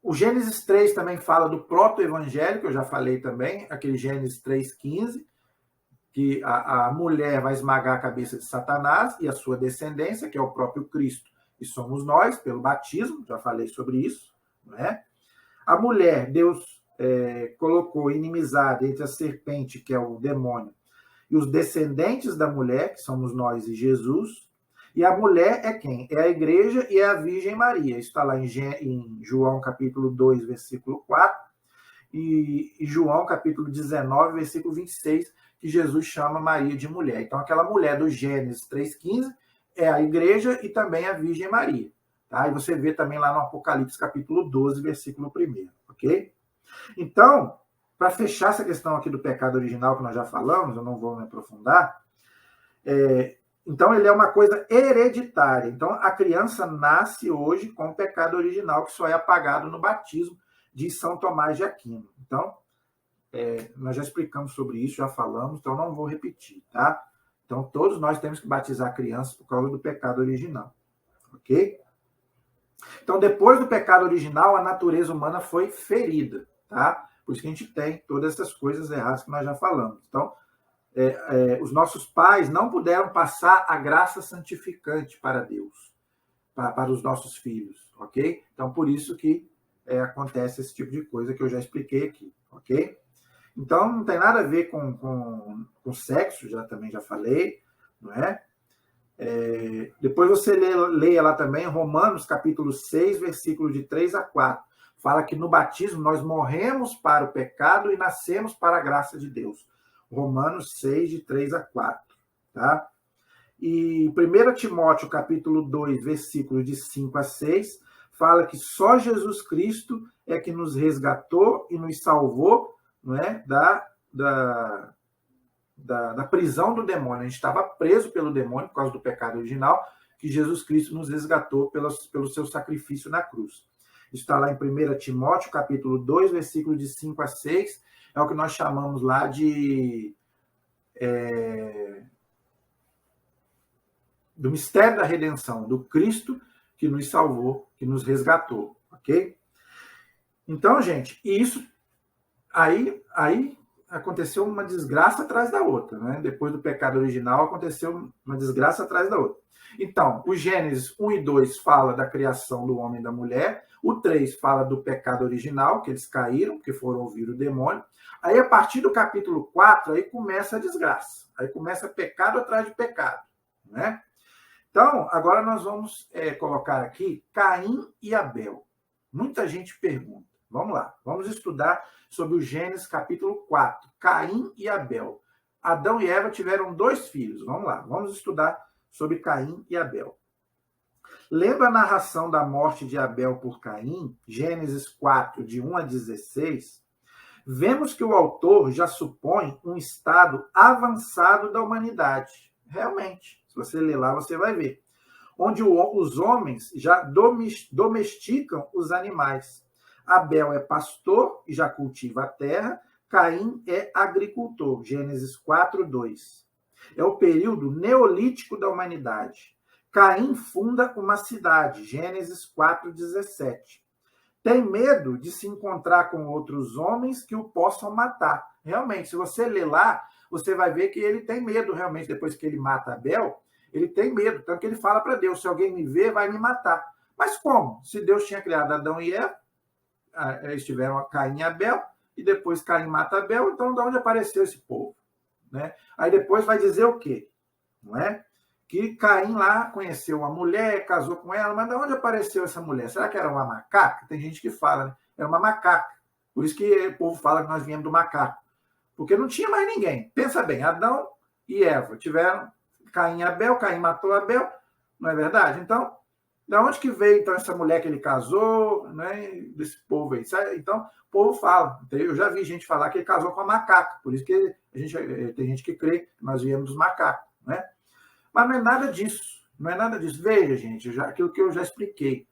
O Gênesis 3 também fala do proto-evangelho, que eu já falei também, aquele Gênesis 3,15, que a mulher vai esmagar a cabeça de Satanás e a sua descendência, que é o próprio Cristo, e somos nós, pelo batismo, já falei sobre isso, não é? A mulher, Deus colocou inimizade entre a serpente, que é o demônio, e os descendentes da mulher, que somos nós e Jesus, e a mulher é quem? É a igreja e é a Virgem Maria. Isso está lá em João capítulo 2, versículo 4, e João capítulo 19, versículo 26, que Jesus chama Maria de mulher. Então, aquela mulher do Gênesis 3,15 é a igreja e também a Virgem Maria. Tá? E você vê também lá no Apocalipse, capítulo 12, versículo 1. Ok? Então, para fechar essa questão aqui do pecado original, que nós já falamos, eu não vou me aprofundar, então ele é uma coisa hereditária. Então, a criança nasce hoje com o pecado original, que só é apagado no batismo de São Tomás de Aquino. Então, nós já explicamos sobre isso, já falamos, então não vou repetir, tá? Então, todos nós temos que batizar crianças por causa do pecado original, ok? Então, depois do pecado original, a natureza humana foi ferida, tá? Por isso que a gente tem todas essas coisas erradas que nós já falamos. Então, os nossos pais não puderam passar a graça santificante para Deus, para os nossos filhos, ok? Então, por isso que acontece esse tipo de coisa que eu já expliquei aqui, ok? Então, não tem nada a ver com sexo, também já falei, não é? Depois você leia lá também Romanos, capítulo 6, versículo de 3 a 4. Fala que no batismo nós morremos para o pecado e nascemos para a graça de Deus. Romanos 6, de 3 a 4. Tá? E 1 Timóteo, capítulo 2, versículo de 5 a 6, fala que só Jesus Cristo é que nos resgatou e nos salvou, não é? da prisão do demônio. A gente estava preso pelo demônio por causa do pecado original, que Jesus Cristo nos resgatou pelo seu sacrifício na cruz. Isso está lá em 1 Timóteo, capítulo 2, versículo de 5 a 6. É o que nós chamamos lá do mistério da redenção, do Cristo que nos salvou, que nos resgatou, ok? Então, gente, isso aí aconteceu uma desgraça atrás da outra, né? Depois do pecado original, aconteceu uma desgraça atrás da outra. Então, o Gênesis 1 e 2 fala da criação do homem e da mulher, o 3 fala do pecado original, que eles caíram, porque foram ouvir o demônio. Aí, a partir do capítulo 4, aí começa a desgraça. Aí começa pecado atrás de pecado, né? Então, agora nós vamos colocar aqui Caim e Abel. Muita gente pergunta. Vamos lá, vamos estudar sobre o Gênesis capítulo 4, Caim e Abel. Adão e Eva tiveram 2 filhos. Vamos lá, vamos estudar sobre Caim e Abel. Lendo a narração da morte de Abel por Caim, Gênesis 4, de 1 a 16, vemos que o autor já supõe um estado avançado da humanidade. Realmente, se você ler lá, você vai ver. Onde os homens já domesticam os animais. Abel é pastor e já cultiva a terra. Caim é agricultor. Gênesis 4, 2. É o período neolítico da humanidade. Caim funda uma cidade. Gênesis 4, 17. Tem medo de se encontrar com outros homens que o possam matar. Realmente, se você ler lá, você vai ver que ele tem medo, realmente, depois que ele mata Abel, ele tem medo. Tanto que ele fala para Deus, se alguém me ver, vai me matar. Mas como? Se Deus tinha criado Adão e Eva, eles tiveram Caim e Abel, e depois Caim mata Abel, então de onde apareceu esse povo? Né? Aí depois vai dizer o quê? Não é? Que Caim lá conheceu uma mulher, casou com ela, mas de onde apareceu essa mulher? Será que era uma macaca? Tem gente que fala, né? Era uma macaca. Por isso que o povo fala que nós viemos do macaco. Porque não tinha mais ninguém. Pensa bem, Adão e Eva tiveram Caim e Abel, Caim matou Abel, não é verdade? Então, da onde que veio então essa mulher que ele casou, né, desse povo aí? Então, o povo fala. Eu já vi gente falar que ele casou com a macaca, por isso que tem gente que crê que nós viemos dos macacos, né? Mas não é nada disso, não é nada disso. Veja, gente, aquilo que eu já expliquei.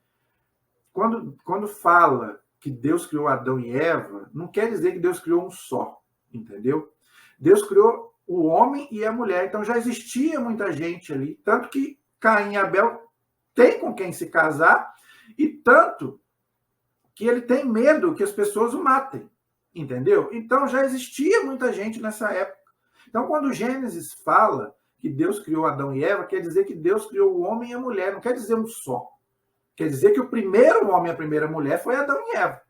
Quando fala que Deus criou Adão e Eva, não quer dizer que Deus criou um só, entendeu? Deus criou o homem e a mulher, então já existia muita gente ali, tanto que Caim e Abel tem com quem se casar, e tanto que ele tem medo que as pessoas o matem, entendeu? Então já existia muita gente nessa época. Então quando Gênesis fala que Deus criou Adão e Eva, quer dizer que Deus criou o homem e a mulher, não quer dizer um só. Quer dizer que o primeiro homem e a primeira mulher foi Adão e Eva,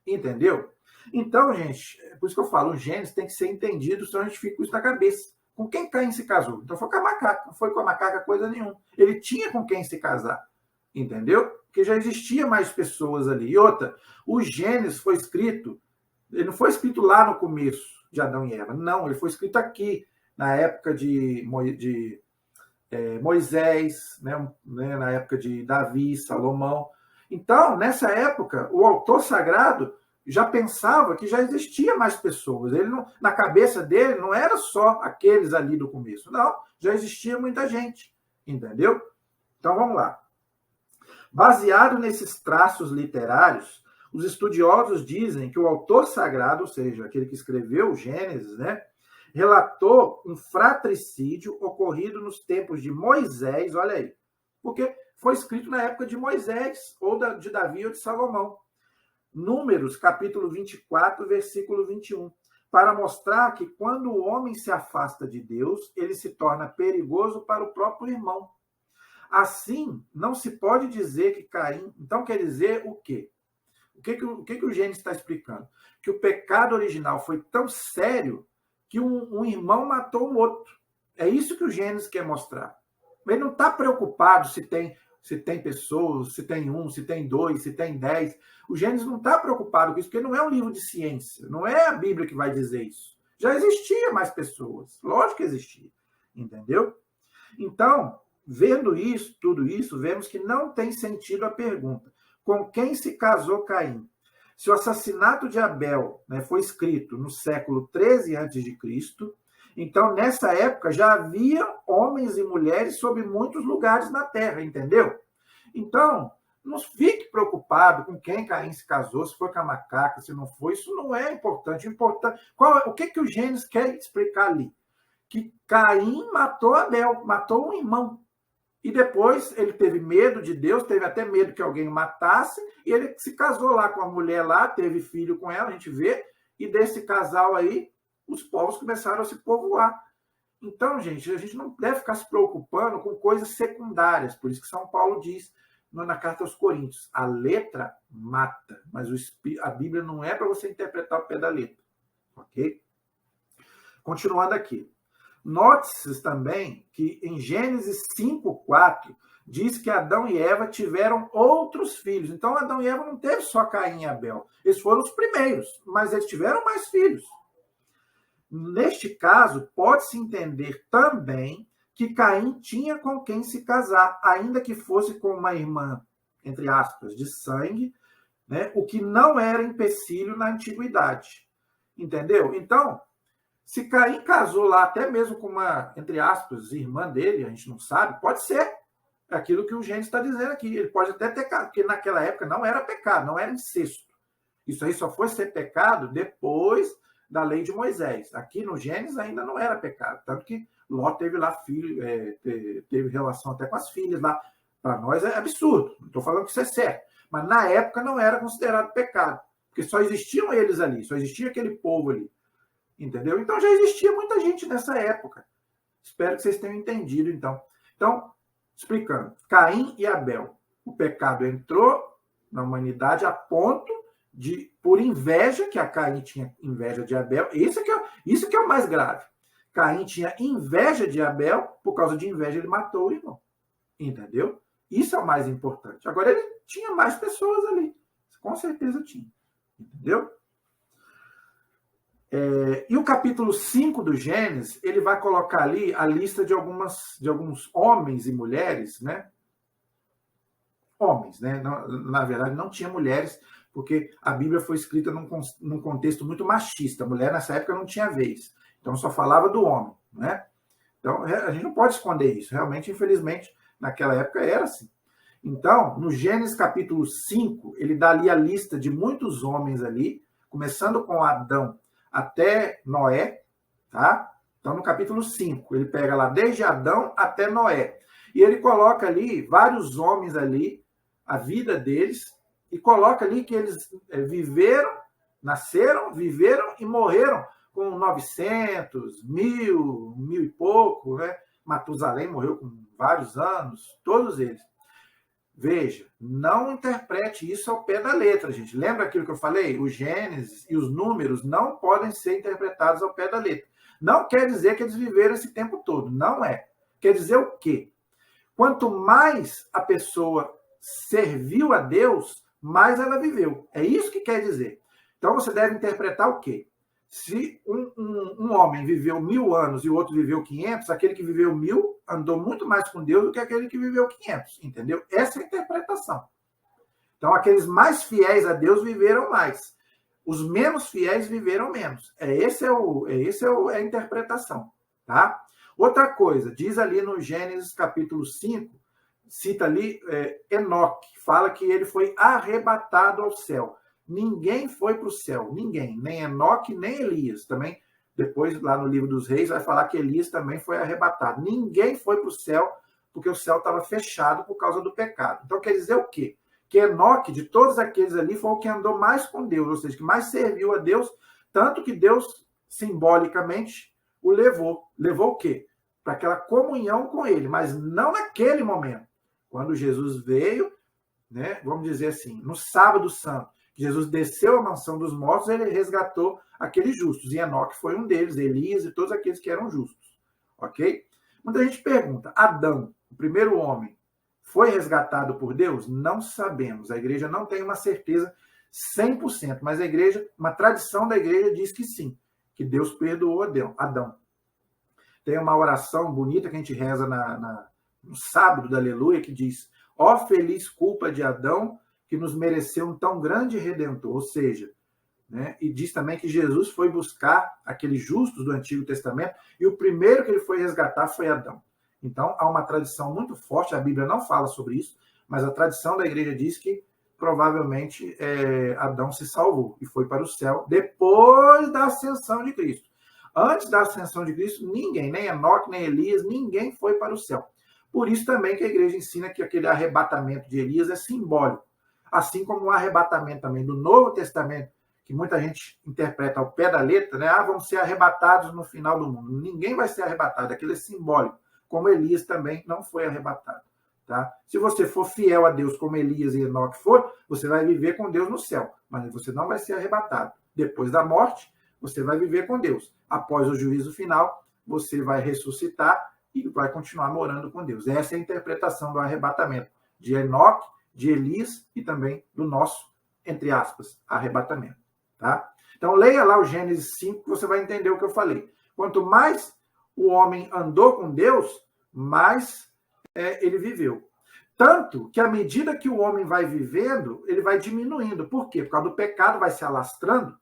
entendeu? Então, gente, por isso que eu falo, o Gênesis tem que ser entendido, senão a gente fica com isso na cabeça. Com quem Caim se casou? Então foi com a macaca, não foi com a macaca coisa nenhuma. Ele tinha com quem se casar, entendeu? Porque já existia mais pessoas ali. E outra, o Gênesis foi escrito, ele não foi escrito lá no começo de Adão e Eva, não, ele foi escrito aqui, na época de Moisés, né, na época de Davi, Salomão. Então, nessa época, o autor sagrado já pensava que já existia mais pessoas. Ele não, na cabeça dele não era só aqueles ali do começo. Não, já existia muita gente, entendeu? Então, vamos lá. Baseado nesses traços literários, os estudiosos dizem que o autor sagrado, ou seja, aquele que escreveu o Gênesis, né, relatou um fratricídio ocorrido nos tempos de Moisés, olha aí, porque foi escrito na época de Moisés, ou de Davi ou de Salomão. Números, capítulo 24, versículo 21, para mostrar que quando o homem se afasta de Deus, ele se torna perigoso para o próprio irmão. Assim, não se pode dizer que Caim... Então, quer dizer o quê? O que o Gênesis está explicando? Que o pecado original foi tão sério que um irmão matou o outro. É isso que o Gênesis quer mostrar. Ele não está preocupado se tem pessoas, se tem 1, se tem 2, se tem 10. O Gênesis não está preocupado com isso, porque não é um livro de ciência. Não é a Bíblia que vai dizer isso. Já existia mais pessoas. Lógico que existia. Entendeu? Então, vendo isso, tudo isso, vemos que não tem sentido a pergunta. Com quem se casou Caim? Se o assassinato de Abel, né, foi escrito no século 13 a.C., Então, nessa época, já havia homens e mulheres sobre muitos lugares na Terra, entendeu? Então, não fique preocupado com quem Caim se casou, se foi com a macaca, se não foi. Isso não é importante. O que o Gênesis quer explicar ali? Que Caim matou Abel, matou um irmão. E depois ele teve medo de Deus, teve até medo que alguém o matasse, e ele se casou lá com a mulher lá, teve filho com ela, a gente vê, e desse casal aí, os povos começaram a se povoar. Então, gente, a gente não deve ficar se preocupando com coisas secundárias, por isso que São Paulo diz na carta aos Coríntios, a letra mata, mas a Bíblia não é para você interpretar o pé da letra, ok? Continuando aqui. Note-se também que em Gênesis 5:4 diz que Adão e Eva tiveram outros filhos. Então, Adão e Eva não teve só Caim e Abel. Eles foram os primeiros, mas eles tiveram mais filhos. Neste caso, pode-se entender também que Caim tinha com quem se casar, ainda que fosse com uma irmã, entre aspas, de sangue, né? O que não era empecilho na antiguidade. Entendeu? Então, se Caim casou lá até mesmo com uma, entre aspas, irmã dele, a gente não sabe, pode ser aquilo que o Gênesis está dizendo aqui. Ele pode até ter casado, porque naquela época não era pecado, não era incesto. Isso aí só foi ser pecado depois da lei de Moisés. Aqui no Gênesis ainda não era pecado. Tanto que Ló teve lá filho, teve relação até com as filhas lá. Para nós é absurdo. Não estou falando que isso é certo. Mas na época não era considerado pecado. Porque só existiam eles ali, só existia aquele povo ali. Entendeu? Então já existia muita gente nessa época. Espero que vocês tenham entendido, então. Então, explicando. Caim e Abel. O pecado entrou na humanidade a ponto de, por inveja, que a Caim tinha inveja de Abel. Isso que é o mais grave. Caim tinha inveja de Abel, por causa de inveja ele matou o irmão. Entendeu? Isso é o mais importante. Agora, ele tinha mais pessoas ali. Com certeza tinha. Entendeu? E o capítulo 5 do Gênesis, ele vai colocar ali a lista de alguns homens e mulheres, né? Homens, né? Na verdade, não tinha mulheres, porque a Bíblia foi escrita num contexto muito machista. A mulher, nessa época, não tinha vez. Então, só falava do homem, né? Então, a gente não pode esconder isso. Realmente, infelizmente, naquela época era assim. Então, no Gênesis capítulo 5, ele dá ali a lista de muitos homens ali, começando com Adão até Noé, tá? Então, no capítulo 5, ele pega lá desde Adão até Noé. E ele coloca ali vários homens ali, a vida deles, e coloca ali que eles nasceram, viveram e morreram com 900, 1000 e pouco, né? Matusalém morreu com vários anos, todos eles. Veja, não interprete isso ao pé da letra, gente. Lembra aquilo que eu falei? O Gênesis e os números não podem ser interpretados ao pé da letra. Não quer dizer que eles viveram esse tempo todo. Não é. Quer dizer o quê? Quanto mais a pessoa serviu a Deus, mais ela viveu. É isso que quer dizer. Então, você deve interpretar o quê? Se um homem viveu 1000 anos e o outro viveu 500, aquele que viveu 1000 andou muito mais com Deus do que aquele que viveu 500, entendeu? Essa é a interpretação. Então, aqueles mais fiéis a Deus viveram mais. Os menos fiéis viveram menos. Essa é a interpretação, tá? Outra coisa, diz ali no Gênesis capítulo 5, cita ali Enoque, fala que ele foi arrebatado ao céu. Ninguém foi para o céu, ninguém, nem Enoque, nem Elias. Também, depois, lá no livro dos Reis, vai falar que Elias também foi arrebatado. Ninguém foi para o céu, porque o céu estava fechado por causa do pecado. Então, quer dizer o quê? Que Enoque, de todos aqueles ali, foi o que andou mais com Deus, ou seja, que mais serviu a Deus, tanto que Deus, simbolicamente, o levou. Levou o quê? Para aquela comunhão com ele, mas não naquele momento. Quando Jesus veio, né, vamos dizer assim, no sábado santo, Jesus desceu à mansão dos mortos, ele resgatou aqueles justos. E Enoque foi um deles, Elias e todos aqueles que eram justos. Ok? Muita gente pergunta, Adão, o primeiro homem, foi resgatado por Deus? Não sabemos. A igreja não tem uma certeza 100%, mas uma tradição da igreja diz que sim, que Deus perdoou Adão. Tem uma oração bonita que a gente reza no sábado da Aleluia, que diz, ó feliz culpa de Adão, que nos mereceu um tão grande redentor. Ou seja, né? E diz também que Jesus foi buscar aqueles justos do Antigo Testamento e o primeiro que ele foi resgatar foi Adão. Então, há uma tradição muito forte, a Bíblia não fala sobre isso, mas a tradição da igreja diz que provavelmente Adão se salvou e foi para o céu depois da ascensão de Cristo. Antes da ascensão de Cristo, ninguém, nem Enoque, nem Elias, ninguém foi para o céu. Por isso também que a igreja ensina que aquele arrebatamento de Elias é simbólico. Assim como o arrebatamento também do Novo Testamento, que muita gente interpreta ao pé da letra, né? Vamos ser arrebatados no final do mundo. Ninguém vai ser arrebatado, aquilo é simbólico, como Elias também não foi arrebatado. Tá? Se você for fiel a Deus como Elias e Enoque foram, você vai viver com Deus no céu, mas você não vai ser arrebatado. Depois da morte, você vai viver com Deus. Após o juízo final, você vai ressuscitar e vai continuar morando com Deus. Essa é a interpretação do arrebatamento de Enoque, de Elias e também do nosso, entre aspas, arrebatamento. Tá? Então, leia lá o Gênesis 5, que você vai entender o que eu falei. Quanto mais o homem andou com Deus, mais ele viveu. Tanto que, à medida que o homem vai vivendo, ele vai diminuindo. Por quê? Por causa do pecado, vai se alastrando,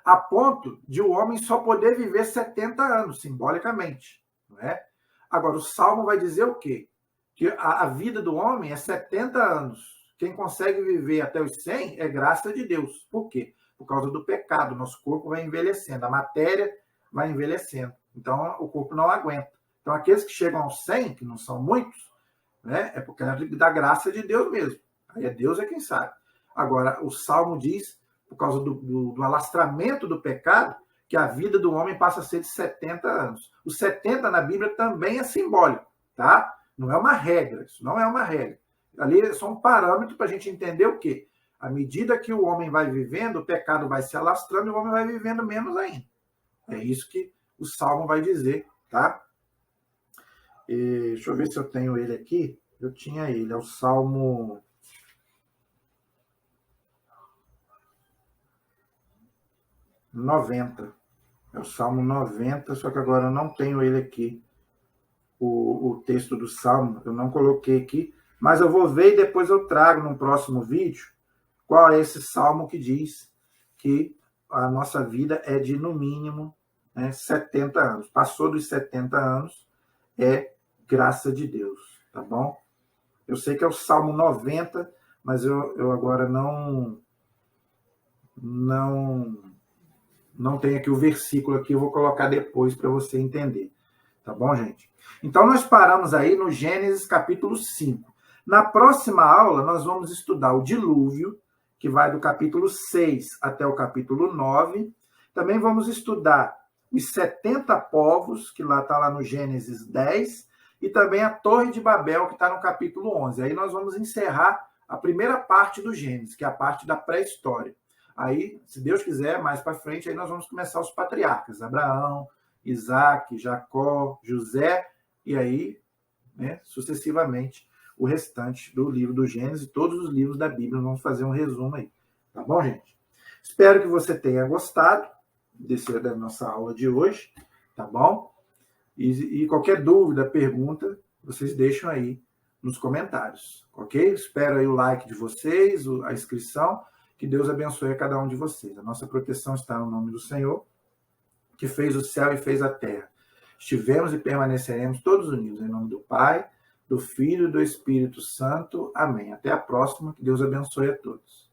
a ponto de o homem só poder viver 70 anos, simbolicamente. Não é? Agora, o Salmo vai dizer o quê? Que a vida do homem é 70 anos. Quem consegue viver até os 100 é graça de Deus. Por quê? Por causa do pecado. Nosso corpo vai envelhecendo, a matéria vai envelhecendo. Então, o corpo não aguenta. Então, aqueles que chegam aos 100, que não são muitos, né, é porque é da graça de Deus mesmo. Aí Deus é quem sabe. Agora, o Salmo diz, por causa do alastramento do pecado, que a vida do homem passa a ser de 70 anos. O 70 na Bíblia também é simbólico, tá? Não é uma regra, isso não é uma regra. Ali é só um parâmetro para a gente entender o quê? À medida que o homem vai vivendo, o pecado vai se alastrando e o homem vai vivendo menos ainda. É isso que o Salmo vai dizer, tá? Deixa eu ver se eu tenho ele aqui. Eu tinha ele, é o Salmo 90. É o Salmo 90, só que agora eu não tenho ele aqui. O texto do Salmo, eu não coloquei aqui, mas eu vou ver e depois eu trago num próximo vídeo qual é esse Salmo que diz que a nossa vida é de, no mínimo, 70 anos. Passou dos 70 anos, é graça de Deus, tá bom? Eu sei que é o Salmo 90, mas eu agora não tenho aqui o versículo aqui, eu vou colocar depois para você entender. Tá bom, gente? Então, nós paramos aí no Gênesis capítulo 5. Na próxima aula, nós vamos estudar o dilúvio, que vai do capítulo 6 até o capítulo 9. Também vamos estudar os 70 povos, que está lá no Gênesis 10, e também a Torre de Babel, que está no capítulo 11. Aí nós vamos encerrar a primeira parte do Gênesis, que é a parte da pré-história. Aí, se Deus quiser, mais para frente, aí nós vamos começar os patriarcas, Abraão, Isaac, Jacó, José, e aí, sucessivamente, o restante do livro do Gênesis, todos os livros da Bíblia, vamos fazer um resumo aí. Tá bom, gente? Espero que você tenha gostado da nossa aula de hoje, tá bom? E qualquer dúvida, pergunta, vocês deixam aí nos comentários, ok? Espero aí o like de vocês, a inscrição, que Deus abençoe a cada um de vocês. A nossa proteção está no nome do Senhor, que fez o céu e fez a terra. Estivemos e permaneceremos todos unidos, em nome do Pai, do Filho e do Espírito Santo. Amém. Até a próxima, que Deus abençoe a todos.